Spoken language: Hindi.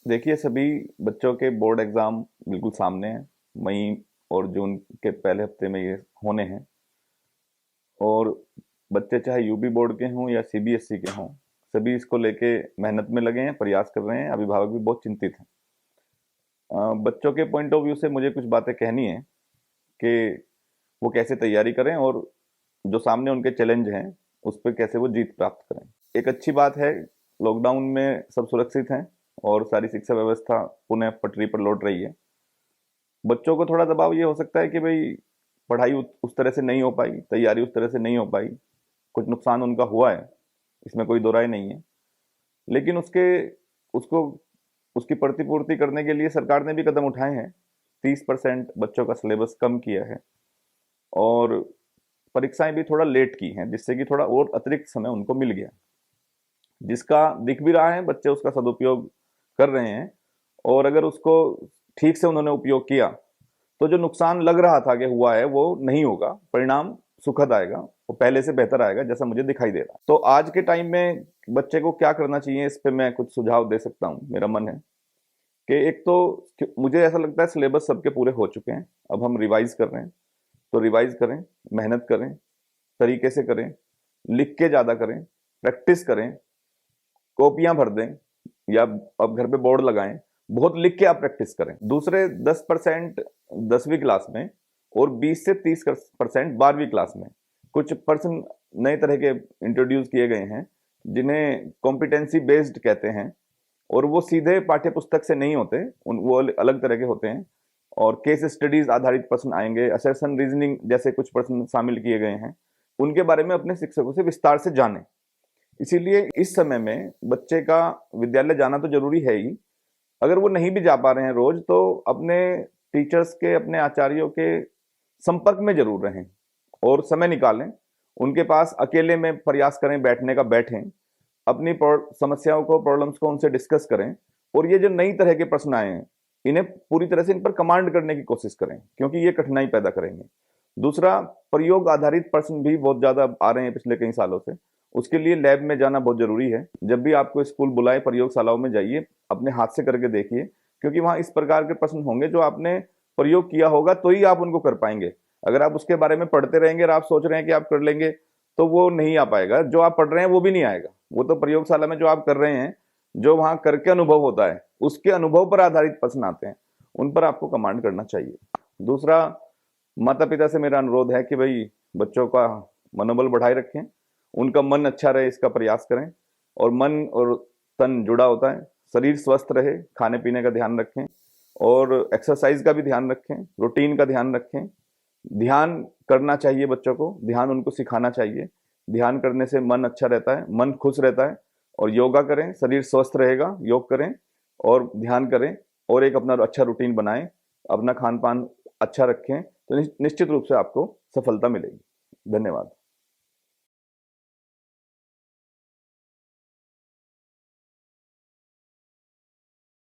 देखिए, सभी बच्चों के बोर्ड एग्जाम बिल्कुल सामने हैं। मई और जून के पहले हफ्ते में ये होने हैं। और बच्चे चाहे यूपी बोर्ड के हों या सीबीएसई के हों, सभी इसको लेके मेहनत में लगे हैं, प्रयास कर रहे हैं। अभिभावक भी बहुत चिंतित हैं। बच्चों के पॉइंट ऑफ व्यू से मुझे कुछ बातें कहनी है कि वो कैसे तैयारी करें और जो सामने उनके चैलेंज हैं उस पर कैसे वो जीत प्राप्त करें। एक अच्छी बात है, लॉकडाउन में सब सुरक्षित हैं और सारी शिक्षा व्यवस्था पुनः पटरी पर लौट रही है। बच्चों को थोड़ा दबाव ये हो सकता है कि भाई पढ़ाई उस तरह से नहीं हो पाई, तैयारी उस तरह से नहीं हो पाई, कुछ नुकसान उनका हुआ है, इसमें कोई दो राय नहीं है। लेकिन उसको उसकी प्रतिपूर्ति करने के लिए सरकार ने भी कदम उठाए हैं। 30% बच्चों का सिलेबस कम किया है और परीक्षाएं भी थोड़ा लेट की हैं, जिससे कि थोड़ा और अतिरिक्त समय उनको मिल गया, जिसका दिख भी रहा है, बच्चे उसका सदुपयोग कर रहे हैं। और अगर उसको ठीक से उन्होंने उपयोग किया तो जो नुकसान लग रहा था कि हुआ है वो नहीं होगा, परिणाम सुखद आएगा, वो पहले से बेहतर आएगा जैसा मुझे दिखाई दे रहा है। तो आज के टाइम में बच्चे को क्या करना चाहिए, इस पे मैं कुछ सुझाव दे सकता हूँ। मेरा मन है कि एक तो मुझे ऐसा लगता है सिलेबस सबके पूरे हो चुके हैं, अब हम रिवाइज कर रहे हैं। तो रिवाइज करें, मेहनत करें, तरीके से करें, लिख के ज्यादा करें, प्रैक्टिस करें, कॉपियां भर दें या अब घर पे बोर्ड लगाएं, बहुत लिख के आप प्रैक्टिस करें। दूसरे 10% 10वीं क्लास में और 20 से 30% 12वीं क्लास में कुछ पर्सन नए तरह के इंट्रोड्यूस किए गए हैं जिन्हें कॉम्पिटेंसी बेस्ड कहते हैं। और वो सीधे पाठ्य पुस्तक से नहीं होते, वो अलग तरह के होते हैं। और केस स्टडीज आधारित प्रश्न आएंगे, असर्शन रीजनिंग जैसे कुछ प्रश्न शामिल किए गए हैं। उनके बारे में अपने शिक्षकों से विस्तार से जानें। इसीलिए इस समय में बच्चे का विद्यालय जाना तो जरूरी है ही। अगर वो नहीं भी जा पा रहे हैं रोज, तो अपने टीचर्स के, अपने आचार्यों के संपर्क में जरूर रहें और समय निकालें। उनके पास अकेले में प्रयास करें, बैठने का बैठें, अपनी समस्याओं को, प्रॉब्लम्स को उनसे डिस्कस करें। और ये जो नई तरह के प्रश्न आए हैं, इन्हें पूरी तरह से इन पर कमांड करने की कोशिश करें, क्योंकि ये कठिनाई पैदा करेंगे। दूसरा, प्रयोग आधारित प्रश्न भी बहुत ज्यादा आ रहे हैं पिछले कई सालों से। उसके लिए लैब में जाना बहुत जरूरी है। जब भी आपको स्कूल बुलाए, प्रयोगशालाओं में जाइए, अपने हाथ से करके देखिए, क्योंकि वहां इस प्रकार के प्रश्न होंगे जो आपने प्रयोग किया होगा तो ही आप उनको कर पाएंगे। अगर आप उसके बारे में पढ़ते रहेंगे और आप सोच रहे हैं कि आप कर लेंगे, तो वो नहीं आ पाएगा। जो आप पढ़ रहे हैं वो भी नहीं आएगा। वो तो प्रयोगशाला में जो आप कर रहे हैं, जो वहां करके अनुभव होता है, उसके अनुभव पर आधारित प्रश्न आते हैं, उन पर आपको कमांड करना चाहिए। दूसरा, माता पिता से मेरा अनुरोध है कि भाई बच्चों का मनोबल बढ़ाए रखें, उनका मन अच्छा रहे, इसका प्रयास करें। और मन और तन जुड़ा होता है, शरीर स्वस्थ रहे, खाने पीने का ध्यान रखें और एक्सरसाइज का भी ध्यान रखें, रूटीन का ध्यान रखें। ध्यान करना चाहिए बच्चों को, ध्यान उनको सिखाना चाहिए। ध्यान करने से मन अच्छा रहता है, मन खुश रहता है। और योगा करें, शरीर स्वस्थ रहेगा, योग करें और ध्यान करें और एक अपना अच्छा रूटीन बनाएं, अपना खान पान अच्छा रखें, तो निश्चित रूप से आपको सफलता मिलेगी। धन्यवाद।